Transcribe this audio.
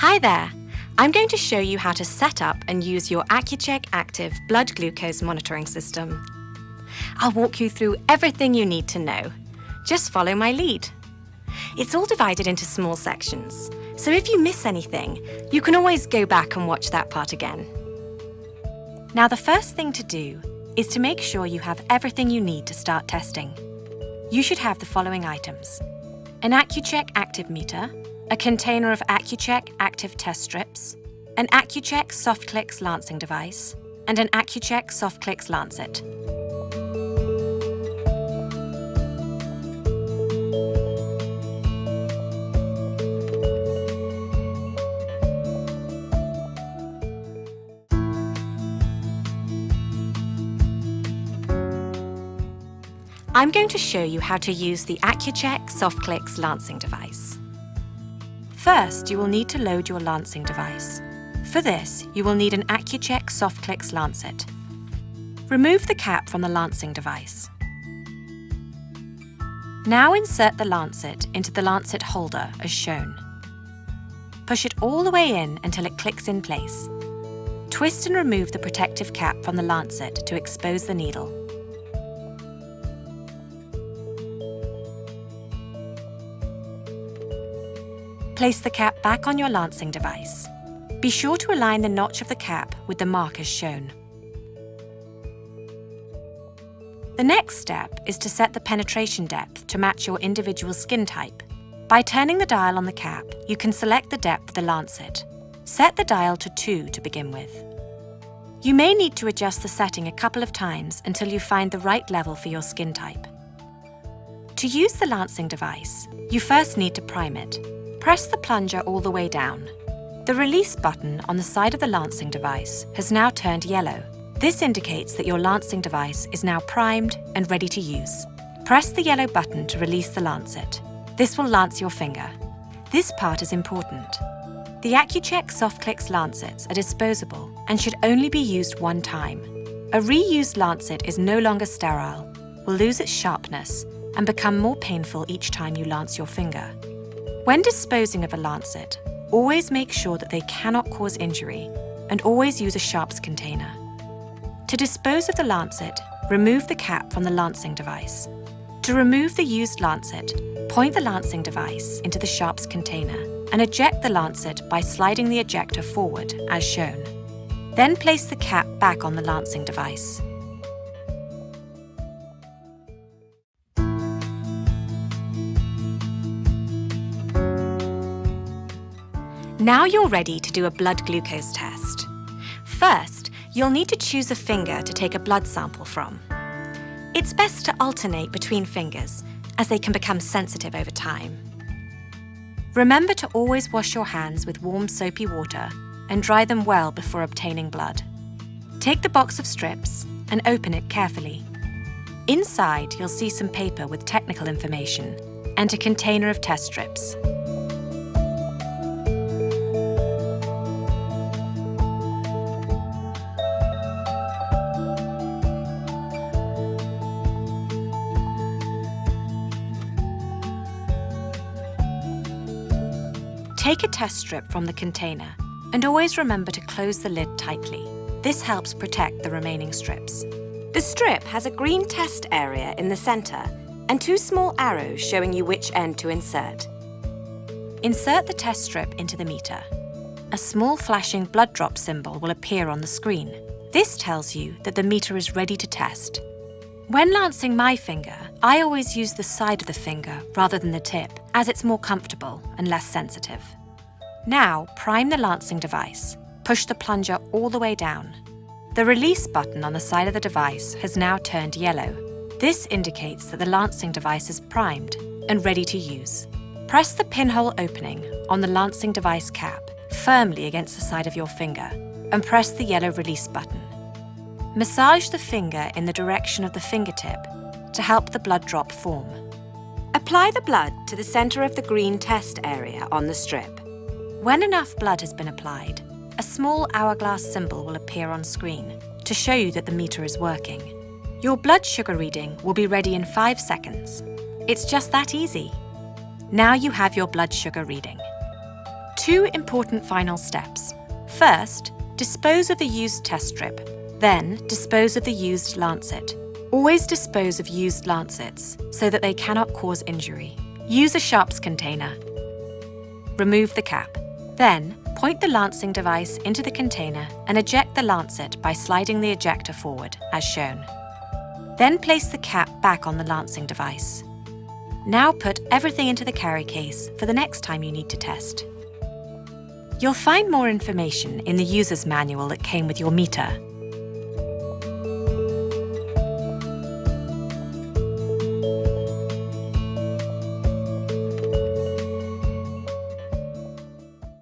Hi there! I'm going to show you how to set up and use your Accu-Chek Active blood glucose monitoring system. I'll walk you through everything you need to know. Just follow my lead. It's all divided into small sections, so if you miss anything, you can always go back and watch that part again. Now, the first thing to do is to make sure you have everything you need to start testing. You should have the following items: an Accu-Chek Active meter, a container of Accu-Chek Active test strips, an Accu-Chek Soft Clicks lancing device, and an Accu-Chek Soft Clicks lancet. I'm going to show you how to use the Accu-Chek Soft Clicks lancing device. First, you will need to load your lancing device. For this, you will need an Accu-Chek Soft Clicks lancet. Remove the cap from the lancing device. Now insert the lancet into the lancet holder as shown. Push it all the way in until it clicks in place. Twist and remove the protective cap from the lancet to expose the needle. Place the cap back on your lancing device. Be sure to align the notch of the cap with the mark as shown. The next step is to set the penetration depth to match your individual skin type. By turning the dial on the cap, you can select the depth of the lancet. Set the dial to 2 to begin with. You may need to adjust the setting a couple of times until you find the right level for your skin type. To use the lancing device, you first need to prime it. Press the plunger all the way down. The release button on the side of the lancing device has now turned yellow. This indicates that your lancing device is now primed and ready to use. Press the yellow button to release the lancet. This will lance your finger. This part is important. The Accu-Chek Soft Clicks lancets are disposable and should only be used one time. A reused lancet is no longer sterile, will lose its sharpness, and become more painful each time you lance your finger. When disposing of a lancet, always make sure that they cannot cause injury and always use a sharps container. To dispose of the lancet, remove the cap from the lancing device. To remove the used lancet, point the lancing device into the sharps container and eject the lancet by sliding the ejector forward as shown. Then place the cap back on the lancing device. Now you're ready to do a blood glucose test. First, you'll need to choose a finger to take a blood sample from. It's best to alternate between fingers, as they can become sensitive over time. Remember to always wash your hands with warm soapy water and dry them well before obtaining blood. Take the box of strips and open it carefully. Inside, you'll see some paper with technical information and a container of test strips. Take a test strip from the container and always remember to close the lid tightly. This helps protect the remaining strips. The strip has a green test area in the center and 2 small arrows showing you which end to insert. Insert the test strip into the meter. A small flashing blood drop symbol will appear on the screen. This tells you that the meter is ready to test. When lancing my finger, I always use the side of the finger rather than the tip, as it's more comfortable and less sensitive. Now, prime the lancing device. Push the plunger all the way down. The release button on the side of the device has now turned yellow. This indicates that the lancing device is primed and ready to use. Press the pinhole opening on the lancing device cap firmly against the side of your finger and press the yellow release button. Massage the finger in the direction of the fingertip to help the blood drop form. Apply the blood to the center of the green test area on the strip. When enough blood has been applied, a small hourglass symbol will appear on screen to show you that the meter is working. Your blood sugar reading will be ready in 5 seconds. It's just that easy. Now you have your blood sugar reading. 2 important final steps. First, dispose of the used test strip. Then, dispose of the used lancet. Always dispose of used lancets so that they cannot cause injury. Use a sharps container. Remove the cap. Then, point the lancing device into the container and eject the lancet by sliding the ejector forward, as shown. Then place the cap back on the lancing device. Now put everything into the carry case for the next time you need to test. You'll find more information in the user's manual that came with your meter.